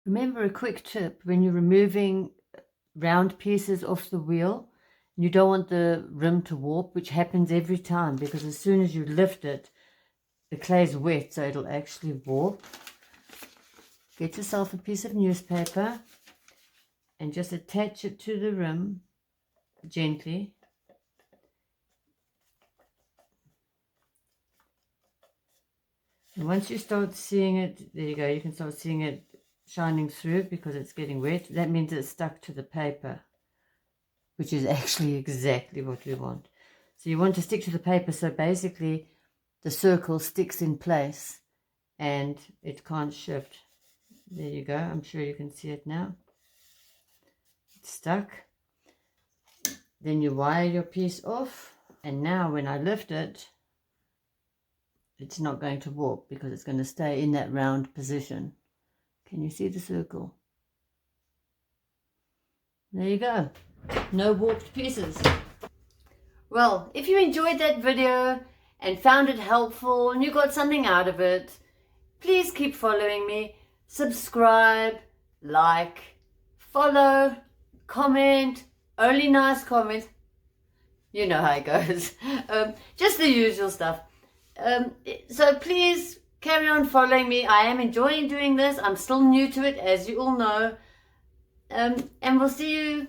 Remember a quick tip when you're removing round pieces off the wheel, you don't want the rim to warp, which happens every time because as soon as you lift it, the clay is wet, so it'll actually warp. Get yourself a piece of newspaper and just attach it to the rim gently. And once you start seeing it, there you go, you can start seeing it shining through because it's getting wet. That means it's stuck to the paper, which is actually exactly what we want. So you want to stick to the paper, so basically the circle sticks in place and it can't shift. There you go, I'm sure you can see it now. It's stuck. Then you wire your piece off, and now when I lift it, it's not going to warp because it's going to stay in that round position. Can you see the circle? There you go. No warped pieces. Well, if you enjoyed that video and found it helpful and you got something out of it, please keep following me. Subscribe, like, follow, comment, only nice comments. You know how it goes. Just the usual stuff. So please carry on following me. I am enjoying doing this. I'm still new to it, as you all know. And we'll see you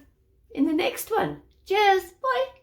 in the next one. Cheers. Bye.